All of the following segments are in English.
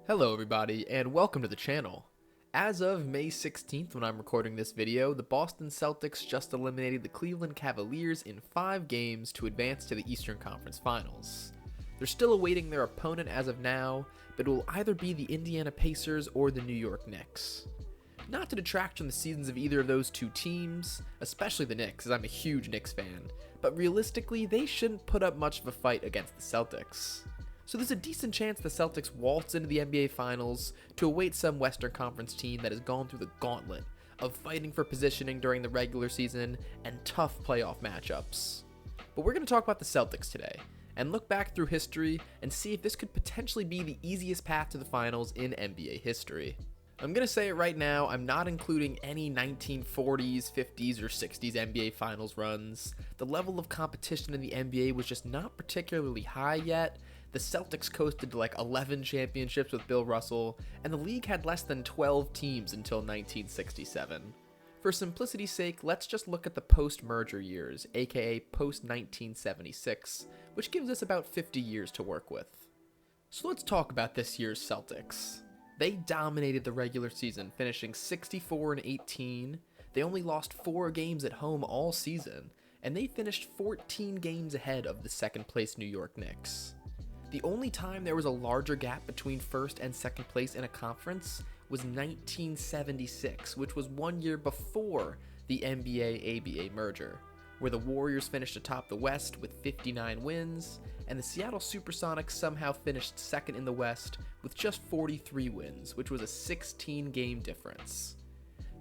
Hello everybody, and welcome to the channel. As of May 16th when I'm recording this video, the Boston Celtics just eliminated the Cleveland Cavaliers in 5 games to advance to the Eastern Conference Finals. They're still awaiting their opponent as of now, but it will either be the Indiana Pacers or the New York Knicks. Not to detract from the seasons of either of those two teams, especially the Knicks, as I'm a huge Knicks fan, but realistically they shouldn't put up much of a fight against the Celtics. So there's a decent chance the Celtics waltz into the NBA Finals to await some Western Conference team that has gone through the gauntlet of fighting for positioning during the regular season and tough playoff matchups. But we're going to talk about the Celtics today, and look back through history and see if this could potentially be the easiest path to the finals in NBA history. I'm going to say it right now, I'm not including any 1940s, 50s, or 60s NBA Finals runs. The level of competition in the NBA was just not particularly high yet. The Celtics coasted to like 11 championships with Bill Russell, and the league had less than 12 teams until 1967. For simplicity's sake, let's just look at the post-merger years, aka post-1976, which gives us about 50 years to work with. So let's talk about this year's Celtics. They dominated the regular season, finishing 64-18. They only lost 4 games at home all season, and they finished 14 games ahead of the second-place New York Knicks. The only time there was a larger gap between first and second place in a conference was 1976, which was 1 year before the NBA-ABA merger, where the Warriors finished atop the West with 59 wins, and the Seattle Supersonics somehow finished second in the West with just 43 wins, which was a 16-game difference.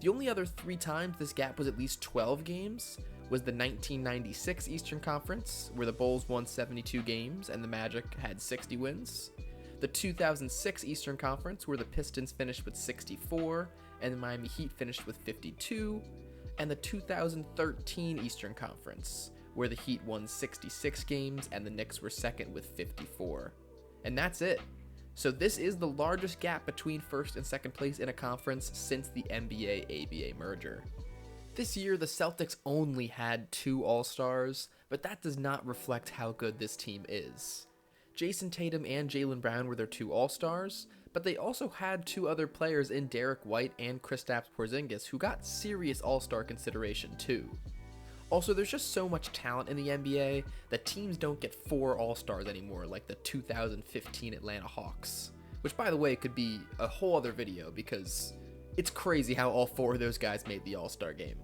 The only other 3 times this gap was at least 12 games was the 1996 Eastern Conference, where the Bulls won 72 games and the Magic had 60 wins, the 2006 Eastern Conference, where the Pistons finished with 64 and the Miami Heat finished with 52, and the 2013 Eastern Conference, where the Heat won 66 games and the Knicks were second with 54. And that's it. So this is the largest gap between first and second place in a conference since the NBA-ABA merger. This year, the Celtics only had 2 All-Stars, but that does not reflect how good this team is. Jason Tatum and Jaylen Brown were their 2 All-Stars, but they also had 2 other players in Derek White and Kristaps Porzingis who got serious All-Star consideration too. Also, there's just so much talent in the NBA that teams don't get 4 All-Stars anymore like the 2015 Atlanta Hawks, which by the way could be a whole other video because it's crazy how all 4 of those guys made the All-Star game.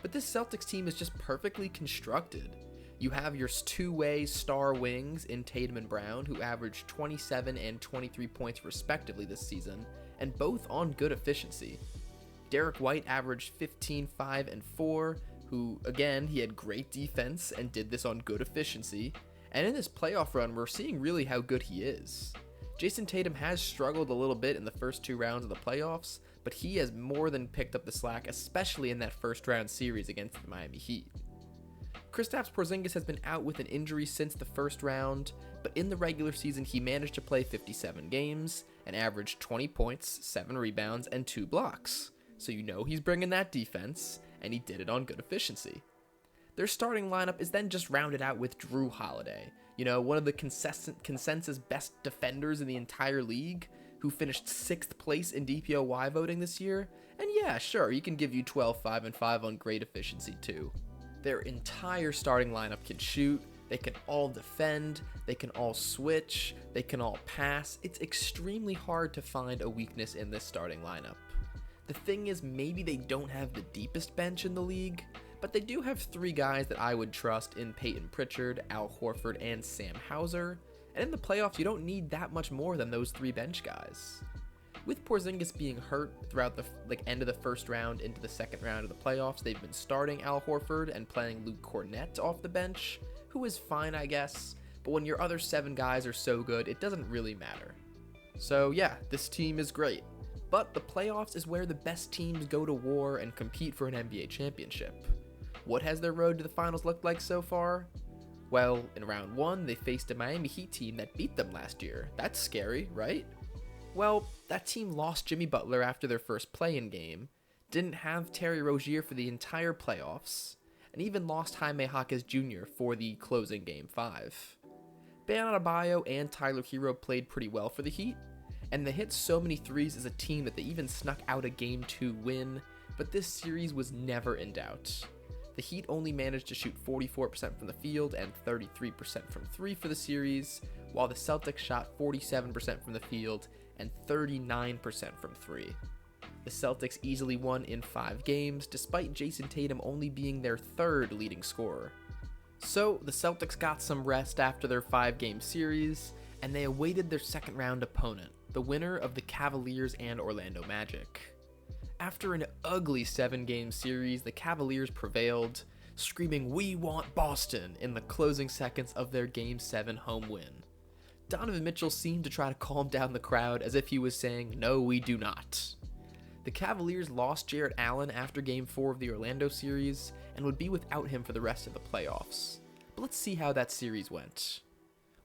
But this Celtics team is just perfectly constructed. You have your 2-way star wings in Tatum and Brown, who averaged 27 and 23 points respectively this season, and both on good efficiency. Derek White averaged 15, 5, and 4, who, again, he had great defense and did this on good efficiency. And in this playoff run, we're seeing really how good he is. Jason Tatum has struggled a little bit in the first 2 rounds of the playoffs, but he has more than picked up the slack, especially in that first round series against the Miami Heat. Kristaps Porzingis has been out with an injury since the first round, but in the regular season he managed to play 57 games and averaged 20 points, 7 rebounds, and 2 blocks. So you know he's bringing that defense, and he did it on good efficiency. Their starting lineup is then just rounded out with Drew Holiday, one of the consensus best defenders in the entire league, who finished 6th place in DPOY voting this year, and yeah, sure, he can give you 12, 5, and 5 on great efficiency too. Their entire starting lineup can shoot, they can all defend, they can all switch, they can all pass. It's extremely hard to find a weakness in this starting lineup. The thing is, maybe they don't have the deepest bench in the league, but they do have 3 guys that I would trust in Peyton Pritchard, Al Horford, and Sam Hauser, and in the playoffs you don't need that much more than those 3 bench guys. With Porzingis being hurt throughout the end of the first round into the second round of the playoffs, they've been starting Al Horford and playing Luke Cornett off the bench, who is fine I guess, but when your other 7 guys are so good, it doesn't really matter. So yeah, this team is great. But the playoffs is where the best teams go to war and compete for an NBA championship. What has their road to the finals looked like so far? Well, in round 1, they faced a Miami Heat team that beat them last year. That's scary, right? Well, that team lost Jimmy Butler after their first play-in game, didn't have Terry Rozier for the entire playoffs, and even lost Jaime Jaquez Jr. for the closing Game 5. Bam Adebayo and Tyler Hero played pretty well for the Heat, and they hit so many threes as a team that they even snuck out a Game 2 win, but this series was never in doubt. The Heat only managed to shoot 44% from the field and 33% from 3 for the series, while the Celtics shot 47% from the field and 39% from 3. The Celtics easily won in 5 games, despite Jason Tatum only being their 3rd leading scorer. So, the Celtics got some rest after their 5-game series, and they awaited their second round opponent, the winner of the Cavaliers and Orlando Magic. After an ugly 7-game series, the Cavaliers prevailed, screaming "We want Boston" in the closing seconds of their Game 7 home win. Donovan Mitchell seemed to try to calm down the crowd as if he was saying, "No, we do not." The Cavaliers lost Jarrett Allen after Game 4 of the Orlando series and would be without him for the rest of the playoffs. But let's see how that series went.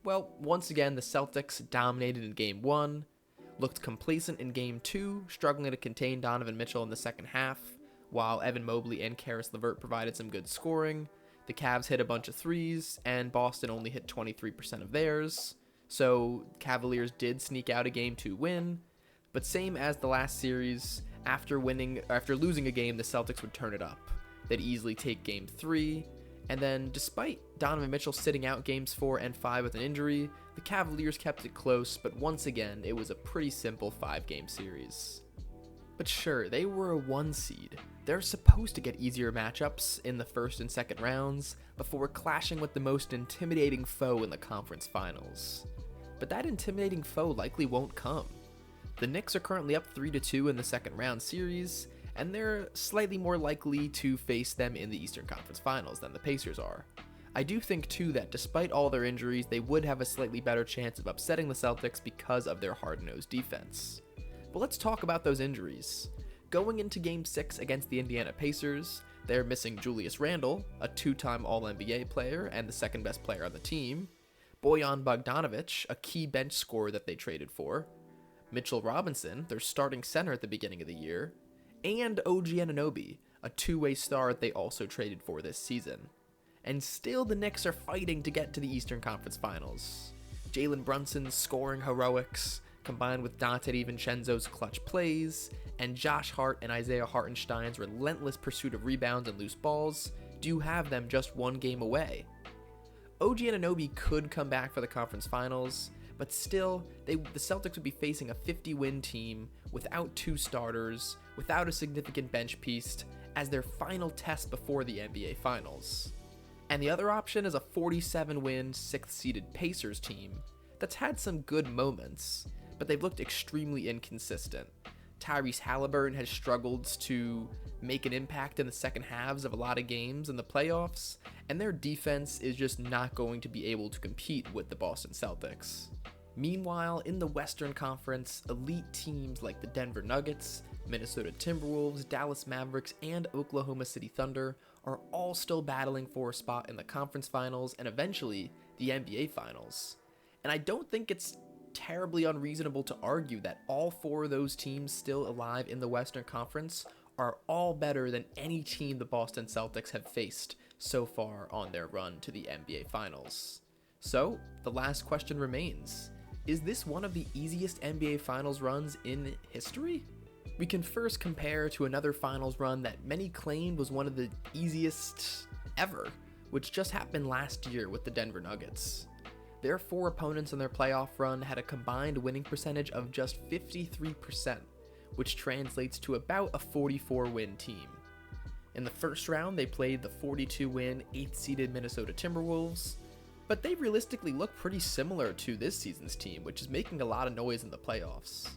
Well, once again, the Celtics dominated in Game 1, looked complacent in Game 2, struggling to contain Donovan Mitchell in the second half, while Evan Mobley and Karis LeVert provided some good scoring. The Cavs hit a bunch of threes, and Boston only hit 23% of theirs. So, Cavaliers did sneak out a Game 2 win, but same as the last series, after losing a game, the Celtics would turn it up. They'd easily take Game 3, and then despite Donovan Mitchell sitting out Games 4 and 5 with an injury, the Cavaliers kept it close, but once again, it was a pretty simple 5-game series. But sure, they were a 1 seed. They're supposed to get easier matchups in the first and second rounds before clashing with the most intimidating foe in the conference finals. But that intimidating foe likely won't come. The Knicks are currently up 3-2 in the second round series, and they're slightly more likely to face them in the Eastern Conference Finals than the Pacers are. I do think too that despite all their injuries, they would have a slightly better chance of upsetting the Celtics because of their hard-nosed defense. But let's talk about those injuries. Going into Game 6 against the Indiana Pacers, they're missing Julius Randle, a 2-time All-NBA player and the second best player on the team, Bojan Bogdanovic, a key bench scorer that they traded for, Mitchell Robinson, their starting center at the beginning of the year, and OG Anunoby, a two-way star that they also traded for this season. And still the Knicks are fighting to get to the Eastern Conference Finals. Jalen Brunson's scoring heroics, combined with Dante DiVincenzo's clutch plays, and Josh Hart and Isaiah Hartenstein's relentless pursuit of rebounds and loose balls, do have them just 1 game away. OG Anunoby could come back for the conference finals, but still, the Celtics would be facing a 50-win team without 2 starters, without a significant bench piece, as their final test before the NBA Finals. And the other option is a 47-win, 6th-seeded Pacers team that's had some good moments, but they've looked extremely inconsistent. Tyrese Halliburton has struggled to make an impact in the second halves of a lot of games in the playoffs, and their defense is just not going to be able to compete with the Boston Celtics. Meanwhile, in the Western Conference, elite teams like the Denver Nuggets, Minnesota Timberwolves, Dallas Mavericks, and Oklahoma City Thunder are all still battling for a spot in the conference finals and eventually the NBA Finals. And I don't think it's terribly unreasonable to argue that all 4 of those teams still alive in the Western Conference are all better than any team the Boston Celtics have faced so far on their run to the NBA Finals. So, the last question remains. Is this one of the easiest NBA Finals runs in history? We can first compare to another Finals run that many claimed was one of the easiest ever, which just happened last year with the Denver Nuggets. Their 4 opponents in their playoff run had a combined winning percentage of just 53%, which translates to about a 44-win team. In the first round, they played the 42-win, 8th-seeded Minnesota Timberwolves, but they realistically look pretty similar to this season's team, which is making a lot of noise in the playoffs.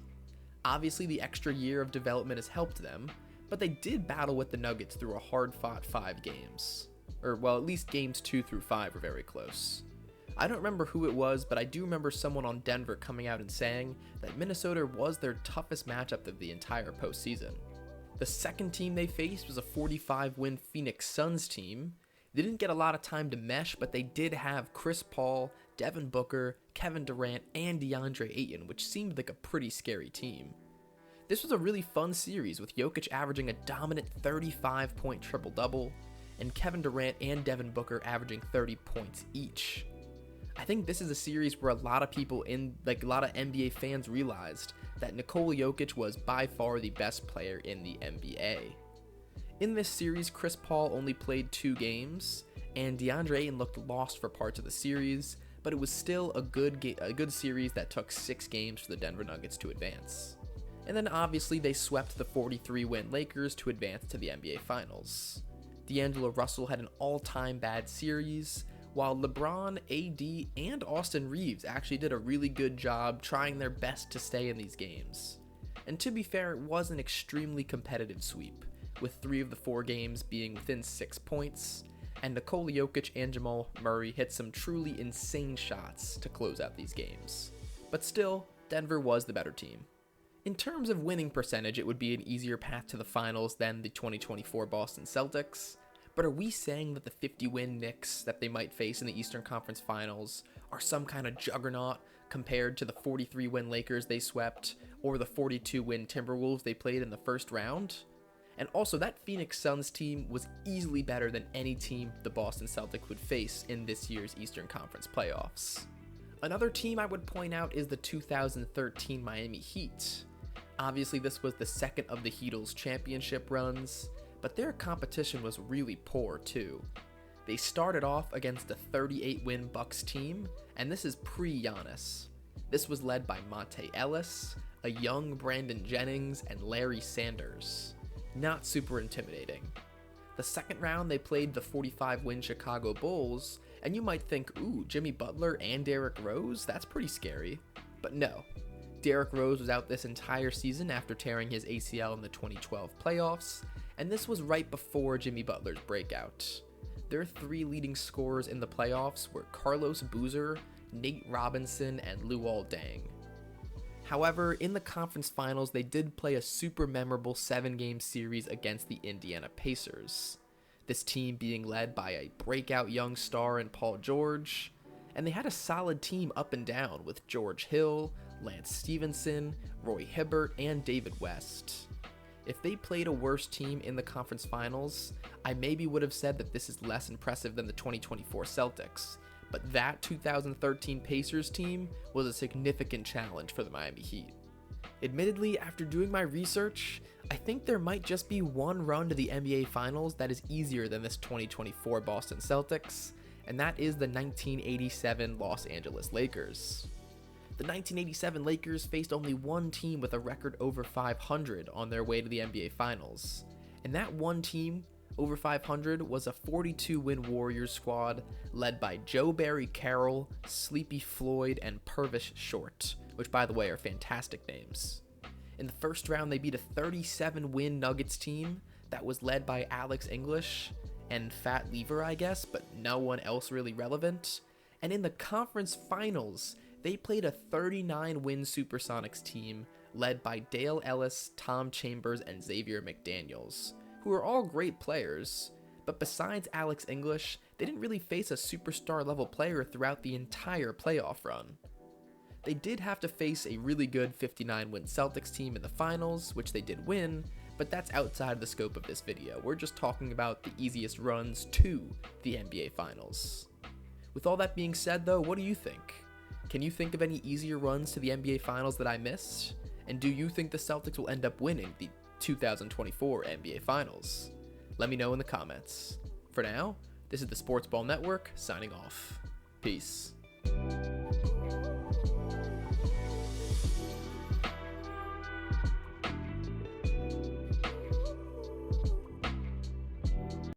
Obviously, the extra year of development has helped them, but they did battle with the Nuggets through a hard-fought 5 games. Or, well, at least games 2 through 5 were very close. I don't remember who it was, but I do remember someone on Denver coming out and saying that Minnesota was their toughest matchup of the entire postseason. The second team they faced was a 45-win Phoenix Suns team. They didn't get a lot of time to mesh, but they did have Chris Paul, Devin Booker, Kevin Durant, and DeAndre Ayton, which seemed like a pretty scary team. This was a really fun series, with Jokic averaging a dominant 35-point triple-double, and Kevin Durant and Devin Booker averaging 30 points each. I think this is a series where a lot of people a lot of NBA fans realized that Nikola Jokic was by far the best player in the NBA. In this series, Chris Paul only played 2 games, and DeAndre Ayton looked lost for parts of the series, but it was still a good series that took 6 games for the Denver Nuggets to advance. And then obviously they swept the 43-win Lakers to advance to the NBA Finals. D'Angelo Russell had an all-time bad series, while LeBron, AD, and Austin Reeves actually did a really good job trying their best to stay in these games. And to be fair, it was an extremely competitive sweep, with 3 of the 4 games being within 6 points, and Nikola Jokic and Jamal Murray hit some truly insane shots to close out these games. But still, Denver was the better team. In terms of winning percentage, it would be an easier path to the finals than the 2024 Boston Celtics, but are we saying that the 50-win Knicks that they might face in the Eastern Conference Finals are some kind of juggernaut compared to the 43-win Lakers they swept, or the 42-win Timberwolves they played in the first round? And also, that Phoenix Suns team was easily better than any team the Boston Celtics would face in this year's Eastern Conference playoffs. Another team I would point out is the 2013 Miami Heat. Obviously, this was the second of the Heat's championship runs, but their competition was really poor too. They started off against a 38-win Bucks team, and this is pre-Giannis. This was led by Monte Ellis, a young Brandon Jennings, and Larry Sanders. Not super intimidating. The second round, they played the 45-win Chicago Bulls, and you might think, ooh, Jimmy Butler and Derrick Rose? That's pretty scary. But no. Derrick Rose was out this entire season after tearing his ACL in the 2012 playoffs, and this was right before Jimmy Butler's breakout. Their 3 leading scorers in the playoffs were Carlos Boozer, Nate Robinson, and Luol Deng. However, in the conference finals, they did play a super memorable 7-game series against the Indiana Pacers. This team being led by a breakout young star in Paul George, and they had a solid team up and down with George Hill, Lance Stevenson, Roy Hibbert, and David West. If they played a worse team in the conference finals, I maybe would have said that this is less impressive than the 2024 Celtics, but that 2013 Pacers team was a significant challenge for the Miami Heat. Admittedly, after doing my research, I think there might just be one run to the NBA Finals that is easier than this 2024 Boston Celtics, and that is the 1987 Los Angeles Lakers. The 1987 Lakers faced only one team with a record over 500 on their way to the NBA Finals, and that one team over 500 was a 42-win Warriors squad led by Joe Barry Carroll, Sleepy Floyd, and Purvis Short, which by the way are fantastic names. In the first round, they beat a 37-win Nuggets team that was led by Alex English and Fat Lever, I guess, but no one else really relevant. And in the conference finals, they played a 39-win Supersonics team led by Dale Ellis, Tom Chambers, and Xavier McDaniels, who are all great players, but besides Alex English, they didn't really face a superstar-level player throughout the entire playoff run. They did have to face a really good 59-win Celtics team in the finals, which they did win, but that's outside the scope of this video. We're just talking about the easiest runs to the NBA Finals. With all that being said though, what do you think? Can you think of any easier runs to the NBA Finals that I missed? And do you think the Celtics will end up winning the 2024 NBA Finals? Let me know in the comments. For now, this is the Sports Ball Network signing off. Peace.